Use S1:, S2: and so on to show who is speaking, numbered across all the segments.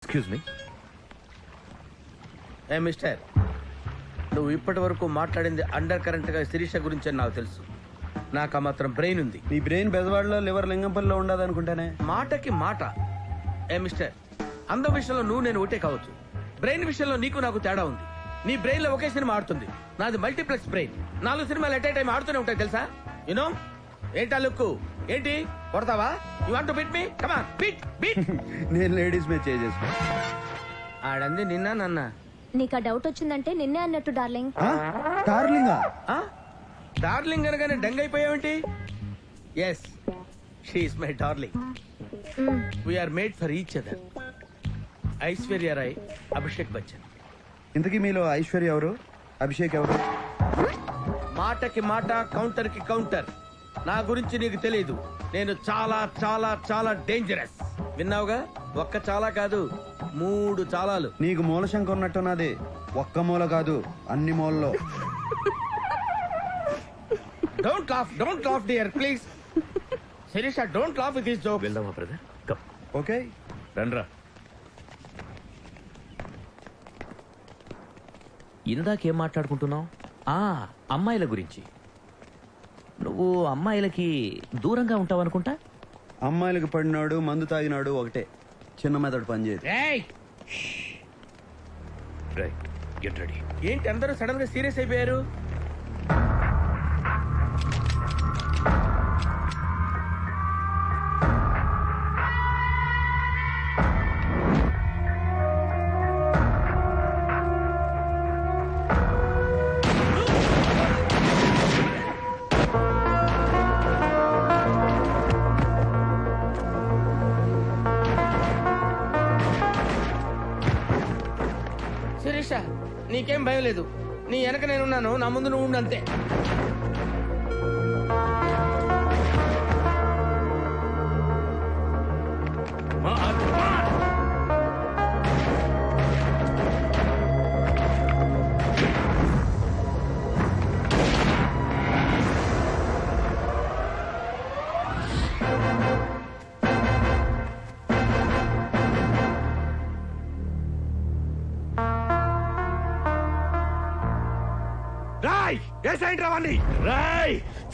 S1: Excuse me.
S2: ఏ mister, నువ్వు ఇప్పటి వరకు మాట్లాడింది అండర్ కరెంట్ గా శిరీష గురించి అని నాకు తెలుసు. నాకు ఆ మాత్రం బ్రెయిన్ ఉంది.
S3: నీ బ్రెయిన్ బెజవాడలో లివర్ లింగంపల్లిలో ఉండదు అనుకుంటానే.
S2: మాటకి మాట. ఏ మిస్టర్, అందం విషయంలో నువ్వు నేను ఒకటే కావచ్చు, బ్రెయిన్ విషయంలో నీకు నాకు తేడా ఉంది. నీ బ్రెయిన్ లో ఒకే సినిమా ఆడుతుంది, నాది మల్టీప్లెక్స్ బ్రెయిన్. 4 సినిమాలు ఎట్ ఏ టైం ఆడుతూనే ఉంటాయి తెలుసా. యూనో ఏంటా లుక్కు? ఏంటి కొడతావా? You want to beat me? Come on, beat beat.
S3: నేను లేడీస్ మీద చేసుకో.
S2: ఆడంది నిన్న నన్న.
S4: నీకు ఆ డౌట్ వచ్చిందంటే నిన్నే అన్నట్టు డార్లింగ్.
S3: డార్లింగా?
S2: డార్లింగ్ అనగానే డంగ్ అయిపోయావేంటి? Yes, she is my darling. We are made for each other. Aishwarya Rai, Abhishek Bachchan.
S3: ఇంతకీ మీలో ఐశ్వర్య ఎవరు, అభిషేక్ ఎవరు?
S2: మాటకి మాట, కౌంటర్ కి కౌంటర్. నా గురించి నీకు తెలియదు. నేను చాలా చాలా చాలా డేంజరస్. విన్నావుగా? ఒక్క చాలా కాదు, 3 చాలాలు.
S3: నీకు మూల శంక ఉన్నట్టున్నది. ఒక్క మూల కాదు, అన్ని మూలలో.
S2: Don't laugh dear please. Sirisha, don't laugh with this joke.
S1: వెళ్దామా బ్రదర్? కమ్.
S3: ఓకే,
S1: రండ్రా. ఇందాకేం మాట్లాడుకుంటున్నావు? అమ్మాయిల గురించి. నువ్వు అమ్మాయిలకి దూరంగా ఉంటావు అనుకుంటా.
S3: అమ్మాయిలకు పడినాడు, మందు తాగినాడు ఒకటే. చిన్న మెదడు పనిచేయదు.
S1: Right, get ready.
S2: ఏంటి అందరూ సడన్ గా సీరియస్ అయిపోయారు? శిరీష, నీకేం భయం లేదు. నీ వెనక నేనున్నాను, నా ముందు నువ్వు ఉండు అంతే.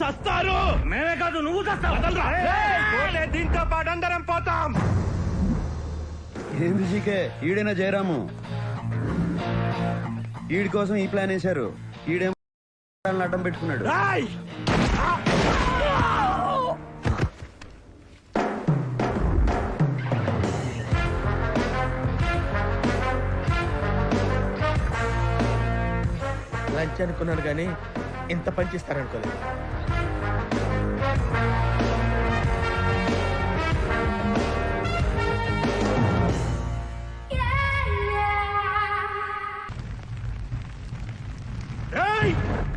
S1: చస్తారు. మేమే కాదు, నువ్వు చస్తావు. దీంతో పాటు అందరం పోతాం.
S3: ఏంది జీకే? ఈడైనా జయరాము. ఈడి కోసం ఈ ప్లాన్ వేశారు. ఈడేమో అడ్డం పెట్టుకున్నాడు.
S2: లంచ్ అనుకున్నాను కానీ ఇంత పనిచేస్తారనుకోలేదు.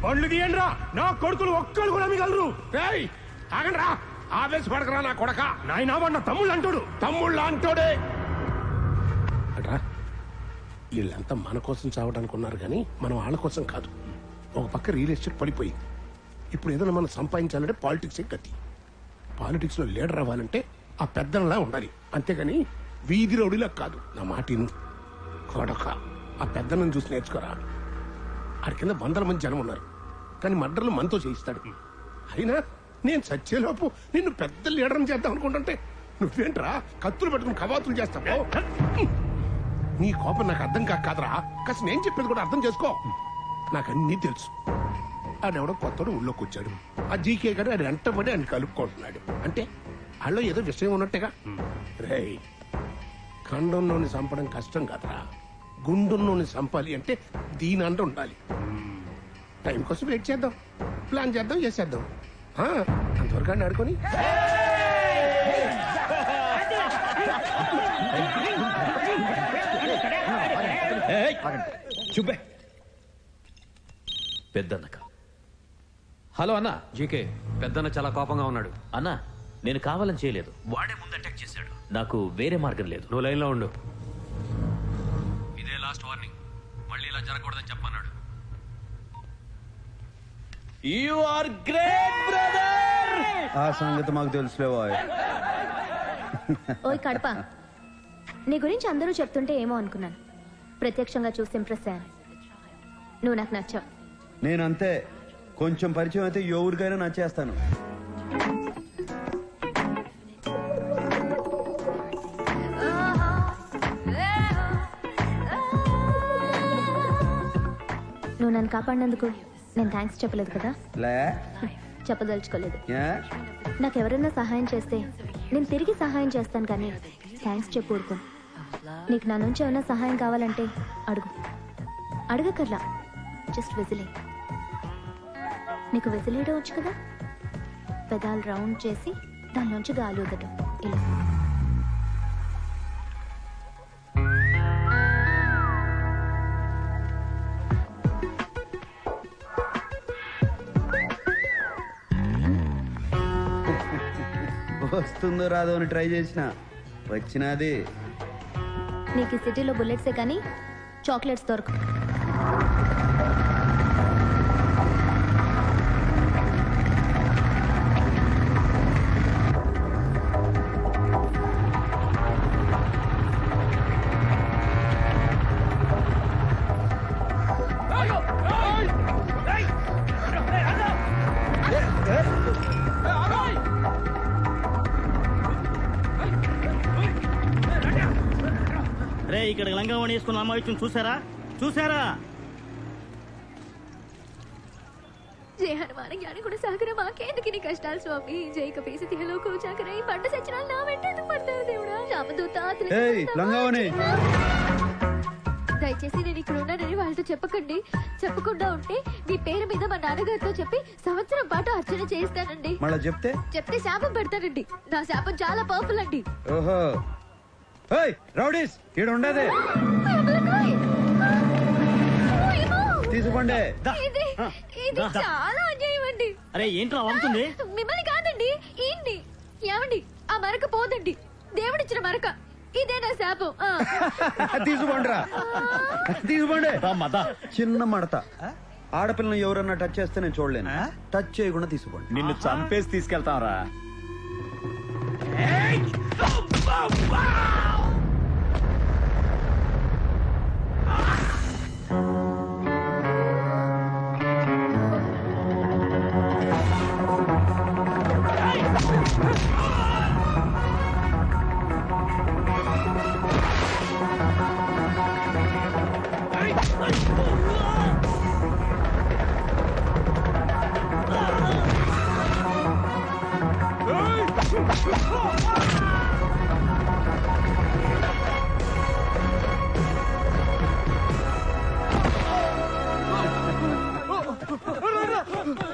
S5: పళ్ళు తీయండి రా, నా కొడుకులు ఒక్కరు కూడా మిగలరు. ఆగండి రా, ఆవేశపడకరా నా కొడక. నాయనా వాడు తమ్ముళ్ళు అంటాడు, తమ్ముళ్ళు అంటాడే అట్రా. వీళ్ళంతా మన కోసం చావడానికి ఉన్నారు కానీ మనం వాళ్ళ కోసం కాదు. ఒక పక్క రియల్ ఎస్టేట్ పడిపోయి ఇప్పుడు ఏదైనా మనం సంపాదించాలంటే పాలిటిక్స్ గతి. పాలిటిక్స్ లో లీడర్ అవ్వాలంటే ఆ పెద్దలా ఉండాలి, అంతేగాని వీధి రౌడీలా కాదు. నా మాటిను కొడక, ఆ పెద్దలను చూసి నేర్చుకోరా. ఆడి కింద 100 మంది జనం ఉన్నారు, కానీ మర్డర్లు మనతో చేయిస్తాడు. అయినా నేను చచ్చేలోపు నిన్ను పెద్ద లీడర్ని చేద్దాం అనుకుంటుంటే నువ్వేంట్రా కత్తులు పట్టుకుని కవాతులు చేస్తావు? నీ కోపం నాకు అర్థం కాదురా. కాస్త నేను చెప్పేది కూడా అర్థం చేసుకో. నాకు అన్నీ తెలుసు. ఆడెవడో కొత్తడు ఊళ్ళోకి వచ్చాడు. ఆ జీకే గారు ఆడు వెంటబడి ఆయన కలుపుకుంటున్నాడు. అంటే వాళ్ళు ఏదో విషయం ఉన్నట్టుగా. రేయ్, ఖండంలోని చంపడం కష్టం కాదురా, గుండుల్లోని చంపాలి అంటే దీని అంట ఉండాలి. టైం కోసం వెయిట్ చేద్దాం, ప్లాన్ చేద్దాం, చేసేద్దాం. అంతవరకు అని ఆడుకొని
S1: చూపే పెద్దన్నక. హలో అన్న.
S6: జీకే, పెద్దన్న చాలా కోపంగా ఉన్నాడు.
S1: అన్నా, నేను కావాలని చేయలేదు. వాడే ముందు అటాక్ చేశాడు. నాకు వేరే మార్గం లేదు.
S6: నువ్వు లైన్లో ఉండు. ఇదే లాస్ట్ వార్నింగ్, మళ్ళీ ఇలా జరగకూడదని చెప్పన్నాడు.
S1: You are great brother.
S3: ఆ సంగతి మాకు తెలుసులేవా.
S4: ఓయ్ కడప, నీ గురించి అందరూ చెప్తుంటే ఏమో అనుకున్నాను. ప్రత్యక్షంగా చూసి ఇంప్రెస్ అయ్యాను. నువ్వు నాకు నచ్చావు.
S3: నేనంతే, కొంచెం పరిచయం అయితే ఎవరికైనా నచ్చేస్తాను.
S4: నువ్వు నన్ను కాపాడినందుకు నేను థ్యాంక్స్ చెప్పలేదు కదా.
S3: లే
S4: చెప్పదలుచుకోలేదు.
S3: ఏ?
S4: నాకు ఎవరైనా సహాయం చేస్తే నేను తిరిగి సహాయం చేస్తాను, కానీ థ్యాంక్స్ చెప్పు ఊరుకోను. నీకు నా నుంచి ఏమైనా సహాయం కావాలంటే అడుగు. అడగకర్లా, జస్ట్ విజిలే. నీకు విజిలేయడం వచ్చు కదా. పెదాలు రౌండ్ చేసి దానిలోంచి గాలి ఊదటం ఇలా.
S3: వస్తుందో రాదో అని ట్రై చేసిన, వచ్చినది.
S4: నీకు ఈ సిటీలో బుల్లెట్సే కానీ చాక్లెట్స్ దొరకవు.
S7: రే, ఇక్కడ లంగావణి వేసుకున్న అమ్మాయి చూసారా? చూసారా?
S4: జయ హనుమాన జ్ఞాని కూడా సాగర మాకేందుకు నీ కష్టాలు స్వామి. జై కపీసి తిహలో కూచాకర ఈ పంట సచ్చినాలు నా వెంట ఎందుకు పడతావు దేవుడా. రామదూత
S3: ఏయ్, లంగావణి.
S4: దయచేసి నేను ఇక్కడ ఉన్నానని వాళ్ళతో చెప్పకండి. చెప్పకుండా ఉంటే మీ పేరు మీద మా నాన్నగారితో చెప్పి సంవత్సరం పాటు అర్చన చేయిస్తానండి.
S3: మళ్ళా చెప్తే
S4: శాపం పెడతానండి. నా శాపం చాలా పవర్ఫుల్ అండి.
S3: ఓహో. ఏయ్ రౌడీస్, ఈడ ఉండదే. తీసుకోండి.
S4: ఇది చాలా అన్యాయం అండి.
S7: అరే ఏంట్రా అవుతుంది?
S4: మిమ్మల్ని కాదండి, ఏంటి ఏమండి? ఆ మరక పోదండి, దేవుడిచ్చిన మరక. ఇదే నా శాపం.
S3: తీసుకోండిరా, తీసుకోండి. చిన్న మడత. ఆడపిల్లని ఎవరన్నా టచ్ చేస్తే నేను చూడలేను. టచ్ చేయకుండా తీసుకోండి.
S8: నిన్ను చంపేసి తీసుకెళ్తాం రా.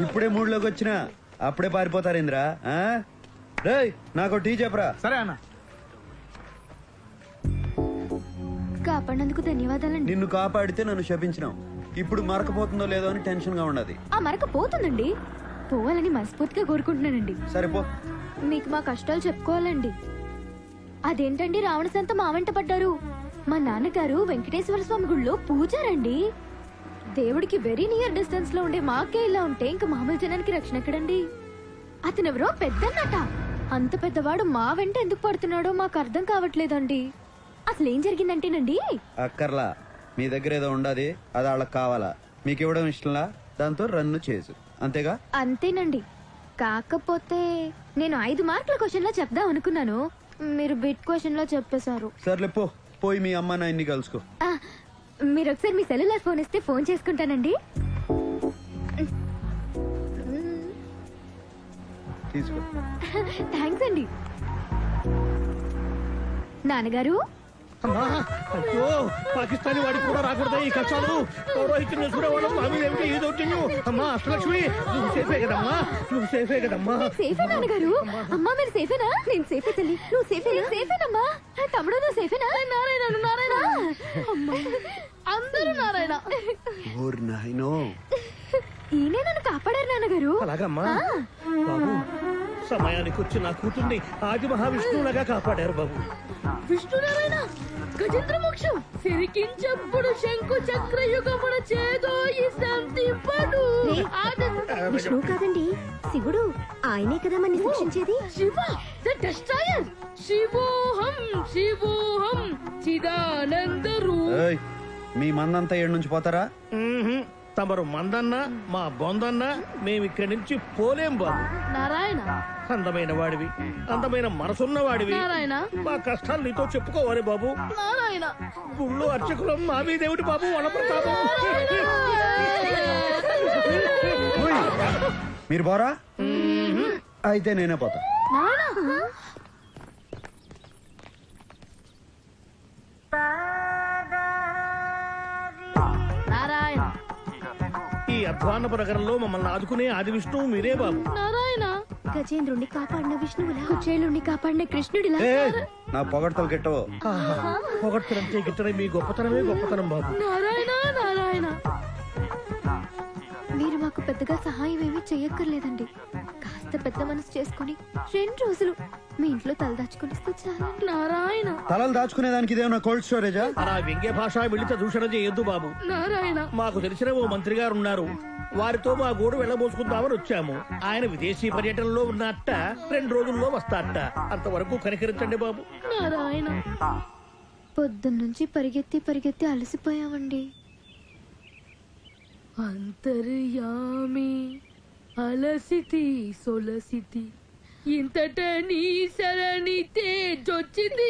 S3: ఇప్పుడే మూడ్లోకి వచ్చినా అప్పుడే పారిపోతారేంద్రా? రేయ్, నాకు టీ చెప్పరా.
S8: సరే అన్న.
S4: కాపాడినందుకు ధన్యవాదాలండి.
S3: నిన్ను కాపాడితే నన్ను శపించినావు. ఇప్పుడు మరకపోతుందో లేదో అని టెన్షన్ గా ఉన్నది.
S4: ఆ మరక పోతుందండి. పోవాలని మనస్ఫూర్తిగా కోరుకుంటున్నానండి.
S3: సరిపో.
S4: మీకు మా కష్టాలు చెప్పుకోవాలండి. అదేంటండి రావణ సంత మా వెంట పడ్డారు? మా నాన్నగారు వెంకటేశ్వర స్వామి గుళ్ళో పూజారండి. దేవుడికి వెరీ నియర్ డిస్టెన్స్ లో ఉండే మాకే ఇలా ఉంటే ఇంకా మామూలు జనానికి రక్షణ ఎక్కడండి? అతనెవరో పెద్దన్నట. అంత పెద్దవాడు మా వెంట ఎందుకు పడుతున్నాడో మాకు అర్థం కావట్లేదండి. అసలు ఏం జరిగిందంటేనండి,
S3: అక్కర్లా, మీ దగ్గర ఏదో ఉండదు, అది వాళ్ళకి కావాలా? మీకు ఇవ్వడం ఇష్టంలా? దాంతో రన్ను చేసు, అంతేగా?
S4: అంతేనండి. కాకపోతే నేను 5 మార్కుల క్వశ్చన్ లో చెప్దాం అనుకున్నాను, మీరు బిట్ క్వశ్చన్ లో చెప్పేశారు.
S3: సర్లే పో, పోయి మీ అమ్మ నాయన్ని కలుసుకో.
S4: మీరు ఒకసారి మీ సెల్యులార్ ఫోన్ ఇస్తే ఫోన్ చేసుకుంటానండి.
S3: తీసుకో.
S4: థ్యాంక్స్ అండి. నాన్నగారు,
S5: అయ్యో, పాకిస్తానీ వాడికి కూడా రాకూడదా ఈ కష్టాలు? పౌరోహిత్యం చూడేవాళ్ళం మామూలు ఏమిటి ఈ దౌర్జన్యం? అమ్మా అష్టలక్ష్మి, నువ్వు సేఫే కదమ్మా? నువ్వు సేఫే కదమ్మా?
S4: సేఫే నాన్నగారు. అమ్మా మీరు సేఫేనా? నేను సేఫే తల్లి. నువ్వు సేఫేనా? సేఫేనమ్మా. తమ్ముడు నువ్వు సేఫేనా? నారాయణ నారాయణ, అందరూ నారాయణ.
S3: ఓర్ నాయనో,
S4: ఈయనే నన్ను కాపాడారు నాన్నగారు.
S5: అలాగమ్మా. బాబు, సమయానికి వచ్చి నా కూతుర్ని ఆది మహావిష్ణువులాగా కాపాడారు బాబు.
S4: విష్ణు నారాయణ గజేంద్ర మోక్షం సిరికించప్పుడు శంకు చక్రయుగమున చేదో ఈ సంతింపడు
S9: విష్ణువు కాదండి శివుడు ఆయనే కదా మన శిక్షించేది
S4: శివ ద డెస్ట్రాయర్ శివోహం శివోహం చిదానంద
S3: ఏయ్, మీ మందంతా ఏడు నుంచి పోతారా?
S7: తమరు మందన్నా మా బొందన్నా మేము ఇక్కడి నుంచి పోలేం బాబు.
S4: నారాయణ
S7: అందమైన వాడివి, అందమైన మనసున్న వాడివి.
S4: నారాయణ
S7: మా కష్టాలు నీతో చెప్పుకోవాలి బాబు.
S4: నారాయణ
S7: గుళ్ళు అర్చకులం మా మీదేమిటి బాబు వనప్రతాపం.
S3: ఉయ్, మీరు పోరా? అయితే నేనే పోతా.
S4: నారాయణ నారాయణ
S7: ఈ అధ్వాన్నపు నగరంలో మమ్మల్ని ఆదుకునే ఆది విష్ణువు మీరే బాబు.
S4: నారాయణ
S9: గజేంద్రుణ్ణి కాపాడిన విష్ణువులా
S4: కుచేలుణ్ణి కాపాడిన కృష్ణుడిలా
S3: ఏయ్, నా పొగడతలు కెట్టవు.
S7: పొగడ్తలంటే గిట్టనే మీ గొప్పతనమే గొప్పతనం బాబు.
S4: నారాయణ నారాయణ మీరు మాకు పెద్దగా సహాయం ఏమీ చెయ్యక్కర్లేదండి. కాస్త పెద్ద మనసు చేసుకుని 2 రోజులు మీ ఇంట్లో తలదాచుకుని చాలు. నారాయణ
S3: తలలు దాచుకునేదానికి ఇదేమన్నా కోల్డ్ స్టోరేజా?
S7: అలా వ్యంగ్య భాష మిళిత దూషణ చేయొద్దు బాబు.
S4: నారాయణ
S7: మాకు తెలిసిన ఓ మంత్రి గారు ఉన్నారు, వారితో మా గూడు వెళ్ళబోసుకుందామని వచ్చాము. ఆయన విదేశీ పర్యటనలో ఉన్నట్ట 2 రోజుల్లో వస్తారట. అంతవరకు కనికరించండి బాబు.
S4: నారాయణ పొద్దున్నుంచి పరిగెత్తి పరిగెత్తి అలసిపోయామండి. అంతర్యామి అలసితి సొలసితి ఇంతట నీ శరణి తేజొచ్చింది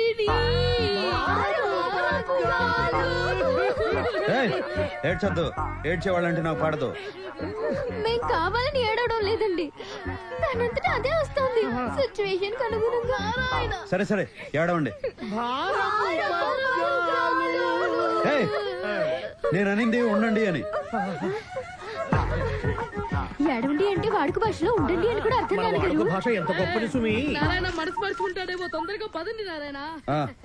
S3: ఏయ్, ఏడ్చొద్దు. ఏడ్చేవాళ్ళంటే నాకు పడదు.
S4: మేం కావాలని ఏడవడం లేదండి, దానంతటా అదే వస్తుంది సిచ్యువేషన్ అనుగుణంగా.
S3: సరే సరే, ఏడవండి. ఏయ్, నేను అనింది ఉండండి అని.
S4: ఏడవండి అంటే వాడుక భాషలో ఉండండి అని కూడా అర్థం
S7: మన
S4: కాదు
S7: వాడుక భాష ఎంత గొప్పది సుమి.
S4: నారాయణ మనసు మర్చుకుంటాడేమో, తొందరగా పదండి నారాయణ.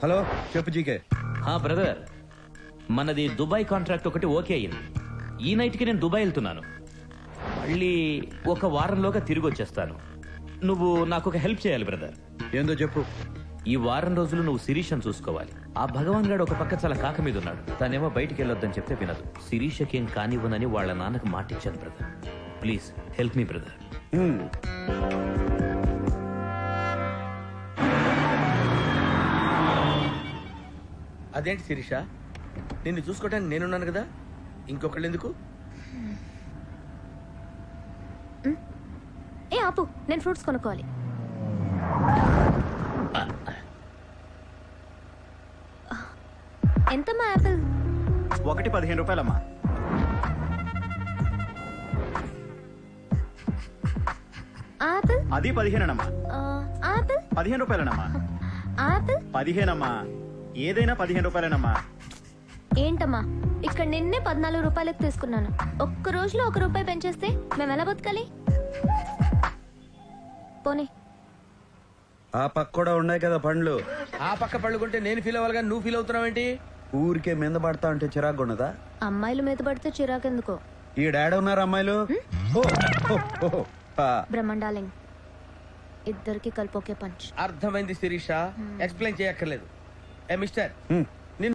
S3: హలో, చెప్పు జీకే.
S8: బ్రదర్, మనది దుబాయ్ కాంట్రాక్ట్ ఒకటి ఓకే అయింది. ఈ నైట్ కి నేను దుబాయ్ వెళ్తున్నాను. మళ్ళీ ఒక వారంలోగా తిరిగి వచ్చేస్తాను. నువ్వు నాకు ఒక హెల్ప్ చేయాలి బ్రదర్.
S3: ఏందో చెప్పు.
S8: ఈ వారం రోజులు నువ్వు శిరీషను చూసుకోవాలి. ఆ భగవాన్ గాడు ఒక పక్క చాలా కాక మీద ఉన్నాడు. తనేమో బయటికి వెళ్ళొద్దని చెప్తే వినదు. శిరీషకేం కానివ్వనని వాళ్ళ నాన్నకు మాటిచ్చాను brother. Please help me brother.
S2: అదేంటి శిరీష, నిన్ను చూసుకోవటానికి నేనున్నాను కదా, ఇంకొకళ్ళు ఎందుకు?
S9: ఏ ఆపు, నేను ఫ్రూట్స్ కొనుక్కోవాలి. ఎంతమ్మా యాపిల్?
S8: 15 రూపాయలమ్మా.
S9: ఆపిల్
S8: అది 15
S9: ఆపిల్
S8: 15 రూపాయలనమ్మా.
S9: ఆపిల్
S8: 15 ఏదైనా 15 రూపాయలనమ్మా.
S9: ఏంటమ్మా, ఇక్కడ నిన్నే 14 రూపాయలకు తీసుకున్నాను. ఒక్క రోజులో 1 రూపాయి పెంచేస్తే మేము ఎలా బతకాలి? పోనీ.
S3: ఆ పక్క కూడా ఉన్నాయి కదా పండ్లు.
S2: ఆ పక్క పళ్ళుకుంటే నేను ఫీల్ అవ్వాలి, నువ్వు ఫీల్ అవుతున్నావేంటి?
S3: ఊరికే మీద పడతా అంటే చిరాకు ఉన్నదా?
S9: అమ్మాయిలు మీద పడితే చిరాకెందుకో.
S3: ఈ డాడీ ఉన్నారు అమ్మాయిలు. ఓ, ఓ, ఓ, ఆ.
S9: బ్రహ్మండాలింగ్, ఇద్దరికి కలిపి ఒకే పంచ్.
S2: అర్థమైంది శిరీష, ఎక్స్ప్లెయిన్ చేయక్కర్లేదు. ఏ మిస్టర్,